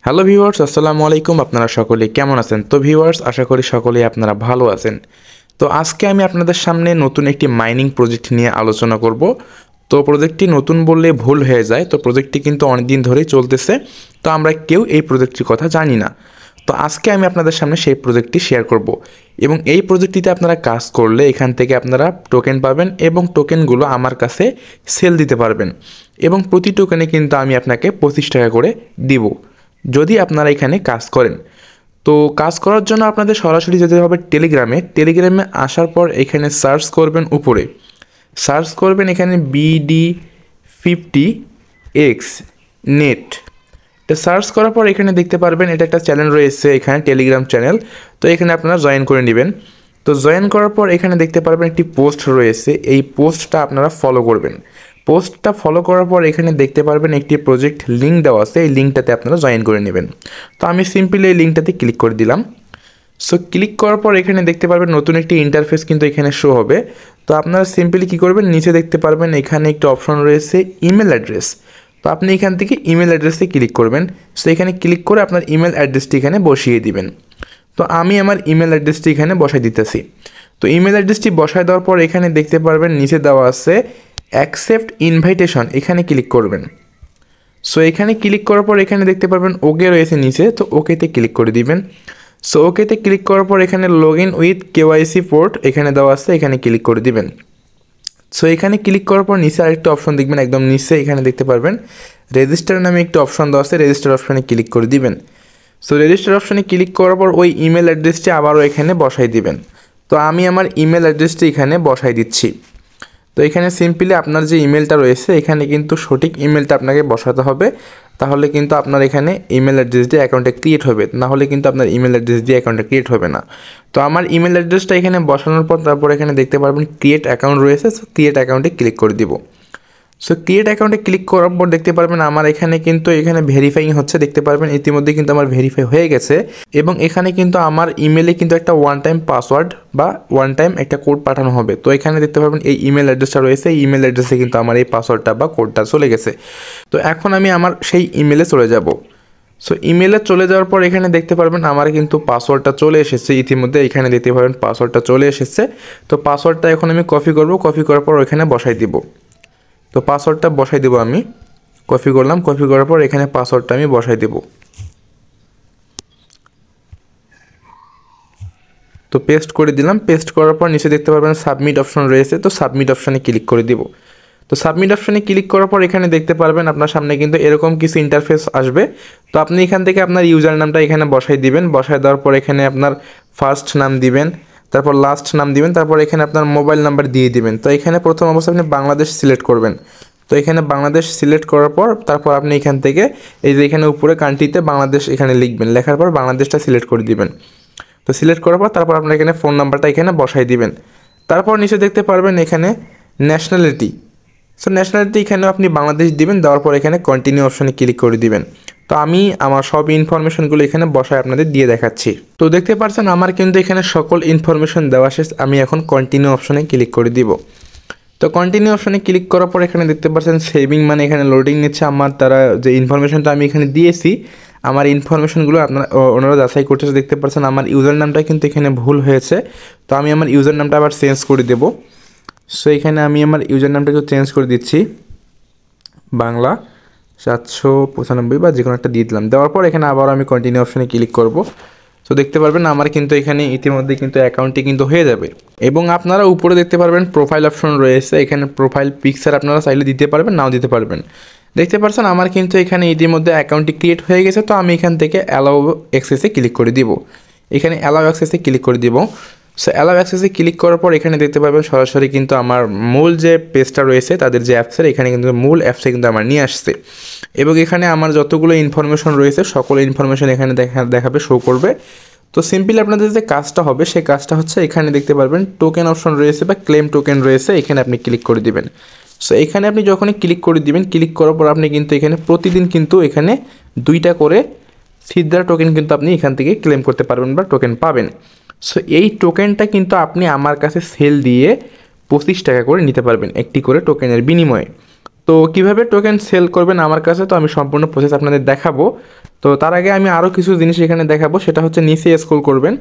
Hello viewers, আসসালামু আলাইকুম। আপনারা সকলে কেমন আছেন? তো ভিউয়ার্স, আশা করি সকলেই আপনারা ভালো আছেন। তো আজকে আমি আপনাদের সামনে নতুন একটি মাইনিং প্রজেক্ট নিয়ে আলোচনা করব। তো প্রজেক্টটি নতুন বললে ভুল হয়ে যায়, তো প্রজেক্টটি কিন্তু অনেক দিন ধরেই চলতেছে। তো আমরা কেউ এই প্রজেক্টটির কথা জানি না। তো আজকে আমি আপনাদের সামনে সেই প্রজেক্টটি শেয়ার করব এবং এই প্রজেক্টটিতে আপনারা কাজ করলে এখান থেকে আপনারা টোকেন পাবেন এবং টোকেনগুলো আমার কাছে সেল দিতে পারবেন এবং প্রতি টোকেনে কিন্তু আমি আপনাকে 25 টাকা করে দিব যদি আপনারা এখানে কাজ করেন। তো কাজ করার জন্য আপনাদের সরাসরি যেতে হবে টেলিগ্রামে আসার পর এখানে সার্চ করবেন, উপরে সার্চ করবেন এখানে BD50X নেট। এটা সার্চ করার পর এখানে দেখতে পারবেন এটা একটা চ্যানেল রয়েছে, এখানে টেলিগ্রাম চ্যানেল। তো এখানে আপনারা জয়েন করে নেবেন। তো জয়েন করার পর এখানে দেখতে পারবেন একটি পোস্ট রয়েছে, এই পোস্টটা আপনারা ফলো করবেন। পোস্টটা ফলো করার পর এখানে দেখতে পারবেন একটি প্রজেক্ট লিঙ্ক দেওয়া আছে, এই লিঙ্কটাতে আপনারা জয়েন করে নেবেন। তো আমি সিম্পলি এই লিঙ্কটাতে ক্লিক করে দিলাম। সো ক্লিক করার পর এখানে দেখতে পারবেন নতুন একটি ইন্টারফেস কিন্তু এখানে শো হবে। তো আপনারা সিম্পলি কী করবেন, নিচে দেখতে পারবেন এখানে একটি অপশন রয়েছে ইমেল অ্যাড্রেস। তো আপনি এখান থেকে ইমেল অ্যাড্রেসে ক্লিক করবেন। সো এখানে ক্লিক করে আপনার ইমেল অ্যাড্রেসটি এখানে বসিয়ে দিবেন। তো আমি আমার ইমেল অ্যাড্রেসটি এখানে বসাই দিতেছি। তো ইমেল অ্যাড্রেসটি বসায় দেওয়ার পর এখানে দেখতে পারবেন নিচে দেওয়া আছে অ্যাকসেপ্ট ইনভাইটেশন, এখানে ক্লিক করবেন। সো এখানে ক্লিক করার পর এখানে দেখতে পারবেন ওকে রয়েছে নিচে, তো ওকেতে ক্লিক করে দিবেন। সো ওকেতে ক্লিক করার পর এখানে log in with KYC port এখানে দেওয়া আছে, এখানে ক্লিক করে দিবেন। সো এখানে ক্লিক করার পর নিচে আরেকটা অপশন দেখবেন, একদম নিচে এখানে দেখতে পারবেন রেজিস্টার নামে একটি অপশন দেওয়া আছে, রেজিস্টার অপশনে ক্লিক করে দিবেন। সো রেজিস্টার অপশনে ক্লিক করার পর ওই ইমেল অ্যাড্রেসটি আবারও এখানে বসাই দিবেন। তো আমি আমার ইমেল অ্যাড্রেসটি এখানে বসাই দিচ্ছি। তো এখানে সিম্পলি আপনার যে ইমেলটা রয়েছে এখানে কিন্তু সঠিক ইমেলটা আপনাকে বসাতে হবে, তাহলে কিন্তু আপনার এখানে ইমেল অ্যাড্রেস দিয়ে অ্যাকাউন্টটা ক্রিয়েট হবে, না হলে কিন্তু আপনার ইমেল অ্যাড্রেস দিয়ে অ্যাকাউন্টটা ক্রিয়েট হবে না। তো আমার ইমেল অ্যাড্রেসটা এখানে বসানোর পর তারপর এখানে দেখতে পারবেন ক্রিয়েট অ্যাকাউন্ট রয়েছে, সো ক্রিয়েট অ্যাকাউন্টে ক্লিক করে দিব। সো ক্রিয়েট অ্যাকাউন্টে ক্লিক করার পর দেখতে পারবেন আমার এখানে কিন্তু এখানে ভেরিফাইং হচ্ছে, দেখতে পারবেন ইতিমধ্যে কিন্তু আমার ভেরিফাই হয়ে গেছে এবং এখানে কিন্তু আমার ইমেলে কিন্তু একটা ওয়ান টাইম পাসওয়ার্ড বা ওয়ান টাইম একটা কোড পাঠানো হবে। তো এখানে দেখতে পারবেন এই ইমেল অ্যাড্রেসটা রয়েছে, এই ইমেল অ্যাড্রেসে কিন্তু আমার এই পাসওয়ার্ডটা বা কোডটা চলে গেছে। তো এখন আমি আমার সেই ইমেলে চলে যাব। সো ইমেলে চলে যাওয়ার পর এখানে দেখতে পারবেন আমার কিন্তু পাসওয়ার্ডটা চলে এসেছে ইতিমধ্যে, এখানে দেখতে পারবেন পাসওয়ার্ডটা চলে এসেছে। তো পাসওয়ার্ডটা এখন আমি কপি করব, কপি করার পর ওইখানে বসাই দিব। তো পাসওয়ার্ডটা বসাই দেবো, আমি কপি করলাম, কপি করার পর এখানে পাসওয়ার্ডটা আমি বসাই দেব। তো পেস্ট করে দিলাম, পেস্ট করার পর নিচে দেখতে পারবেন সাবমিট অপশন রয়েছে, তো সাবমিট অপশানে ক্লিক করে দিব। তো সাবমিট অপশানে ক্লিক করার পর এখানে দেখতে পারবেন আপনার সামনে কিন্তু এরকম কিছু ইন্টারফেস আসবে। তো আপনি এখান থেকে আপনার ইউজার নামটা এখানে বসাই দিবেন, বসাই দেওয়ার পর এখানে আপনার ফার্স্ট নাম দিবেন, তারপর লাস্ট নাম দিবেন, তারপর এখানে আপনার মোবাইল নাম্বার দিয়ে দিবেন। তো এখানে প্রথম অবস্থায় আপনি বাংলাদেশ সিলেক্ট করবেন। তো এখানে বাংলাদেশ সিলেক্ট করার পর তারপর আপনি এখান থেকে এই যে এখানে উপরে কান্ট্রিতে বাংলাদেশ এখানে লিখবেন, লেখার পর বাংলাদেশটা সিলেক্ট করে দিবেন। তো সিলেক্ট করার পর তারপর আপনার এখানে ফোন নাম্বারটা এখানে বসাই দিবেন। তারপর নিচে দেখতে পারবেন এখানে ন্যাশনালিটি। সো ন্যাশনালিটি এখানে আপনি বাংলাদেশ দিবেন, দেওয়ার পর এখানে কন্টিনিউ অপশনে ক্লিক করে দিবেন। তো আমি আমার সব ইনফরমেশনগুলো এখানে বসায় আপনাদের দিয়ে দেখাচ্ছি। তো দেখতে পাচ্ছেন আমার কিন্তু এখানে সকল ইনফরমেশন দেওয়া শেষ, আমি এখন কন্টিনিউ অপশনে ক্লিক করে দিব। তো কন্টিনিউ অপশনে ক্লিক করার পর এখানে দেখতে পাচ্ছেন সেভিং মানে এখানে লোডিং নিচ্ছে, আমার তারা যে ইনফরমেশনটা আমি এখানে দিয়েছি আমার ইনফরমেশনগুলো ওনারা যাচাই করতেছে। দেখতে পাচ্ছেন আমার ইউজার নামটা কিন্তু এখানে ভুল হয়েছে, তো আমি আমার ইউজার নামটা আবার চেঞ্জ করে দেব। সো এখানে আমি আমার ইউজার নামটা একটু চেঞ্জ করে দিচ্ছি, বাংলা 795 বা যে কোনো একটা দিয়ে দিলাম। দেওয়ার পর এখানে আবার আমি কন্টিনিউ অপশনে ক্লিক করব। তো দেখতে পারবেন আমার কিন্তু এখানে ইতিমধ্যে কিন্তু অ্যাকাউন্টটি কিন্তু হয়ে যাবে এবং আপনারা উপরে দেখতে পারবেন প্রোফাইল অপশন রয়েছে, এখানে প্রোফাইল পিকচার আপনারা চাইলে দিতে পারবেন, নাও দিতে পারবেন। দেখতে পাচ্ছেন আমার কিন্তু এখানে ইতিমধ্যে অ্যাকাউন্টটি ক্রিয়েট হয়ে গেছে। তো আমি এখান থেকে অ্যালাউ অ্যাক্সেসে ক্লিক করে দিব, এখানে অ্যালাউ অ্যাক্সেসে ক্লিক করে দিব। সো অ্যালাউ অ্যাক্সেসে ক্লিক করার পর এখানে দেখতে পাবেন সরাসরি কিন্তু আমার মূল যে পেজটা রয়েছে তাদের যে অ্যাপসের এখানে কিন্তু মূল অ্যাপসে কিন্তু আমার নিয়ে আসছে এবং এখানে আমার যতগুলো ইনফরমেশন রয়েছে সকল ইনফরমেশন এখানে দেখাবে, শো করবে। তো সিম্পলি আপনাদের যে কাজটা হবে সেই কাজটা হচ্ছে এখানে দেখতে পারবেন টোকেন অপশন রয়েছে বা ক্লেম টোকেন রয়েছে, এখানে আপনি ক্লিক করে দিবেন। সো এখানে আপনি যখনই ক্লিক করে দিবেন, ক্লিক করার পর আপনি কিন্তু এখানে প্রতিদিন কিন্তু এখানে 2টা করে সিদ্ধার টোকেন কিন্তু আপনি এখান থেকে ক্লেম করতে পারবেন বা টোকেন পাবেন। সো এই টোকেনটা কিন্তু আপনি আমার কাছে সেল দিয়ে 25 টাকা করে নিতে পারবেন একটি করে টোকেনের বিনিময়ে। তো কিভাবে টোকেন সেল করবেন আমার কাছে, তো আমি সম্পূর্ণ প্রসেস আপনাদের দেখাবো। তো তার আগে আমি আরও কিছু জিনিস এখানে দেখাবো, সেটা হচ্ছে নিচে স্ক্রল করবেন।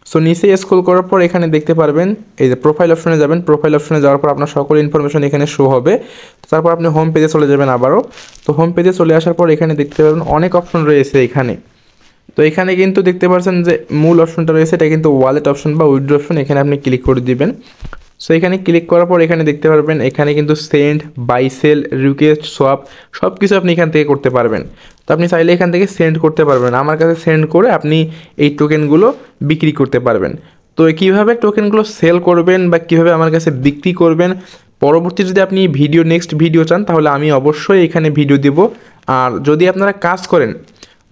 সো নিচে স্ক্রল করার পর এখানে দেখতে পারবেন এই যে প্রোফাইল অপশনে যাবেন। প্রোফাইল অপশনে যাওয়ার পর আপনার সকল ইনফরমেশন এখানে শো হবে। তারপর আপনি হোম পেজে চলে যাবেন আবারও। তো হোম পেজে চলে আসার পর এখানে দেখতে পারবেন অনেক অপশন রয়েছে এখানে। তো এখানে কিন্তু দেখতে পাচ্ছেন যে মূল অপশনটা রয়েছে, এটা কিন্তু ওয়ালেট অপশন বা উইথড্র অপশন। এখানে আপনি ক্লিক করে দিবেন। সো এখানে ক্লিক করার পর এখানে দেখতে পারবেন এখানে কিন্তু send, buy, sell, request, swap সব কিছু আপনি এখান থেকে করতে পারবেন। তো আপনি চাইলে এখান থেকে সেন্ড করতে পারবেন, আমার কাছে সেন্ড করে আপনি এই টোকেনগুলো বিক্রি করতে পারবেন। তো কীভাবে টোকেনগুলো সেল করবেন বা কীভাবে আমার কাছে বিক্রি করবেন, পরবর্তী যদি আপনি নেক্সট ভিডিও চান তাহলে আমি অবশ্যই এখানে ভিডিও দেব। আর যদি আপনারা কাজ করেন,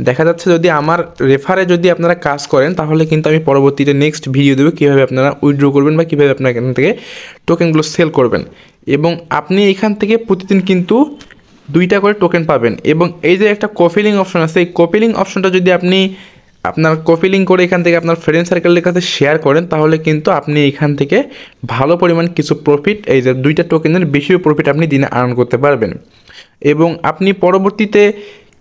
দেখা যাচ্ছে যদি আমার রেফারে যদি আপনারা কাজ করেন তাহলে কিন্তু আমি পরবর্তীতে নেক্সট ভিডিও দেবো কীভাবে আপনারা উইথড্র করবেন বা কীভাবে আপনারা এখান থেকে টোকেনগুলো সেল করবেন। এবং আপনি এখান থেকে প্রতিদিন কিন্তু 2টা করে টোকেন পাবেন। এবং এই যে একটা কপিলিং অপশন আছে, এই কপিলিং অপশনটা যদি আপনি আপনার কপিলিং করে এখান থেকে আপনার ফ্রেন্ড সার্কেলের কাছে শেয়ার করেন তাহলে কিন্তু আপনি এখান থেকে ভালো পরিমাণ কিছু প্রফিট, এই যে 2টা টোকেনের বেশিও প্রফিট আপনি দিনে আর্ন করতে পারবেন। এবং আপনি পরবর্তীতে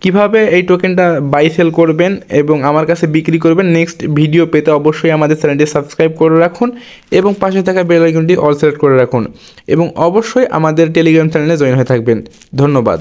কিভাবে এই টোকেনটা বাই সেল করবেন এবং আমার কাছে বিক্রি করবেন নেক্সট ভিডিও পেতে অবশ্যই আমাদের চ্যানেলটি সাবস্ক্রাইব করে রাখুন এবং পাশে থাকা বেল আইকনটি অল সিলেক্ট করে রাখুন এবং অবশ্যই আমাদের টেলিগ্রাম চ্যানেলে জয়েন হয়ে থাকবেন। ধন্যবাদ।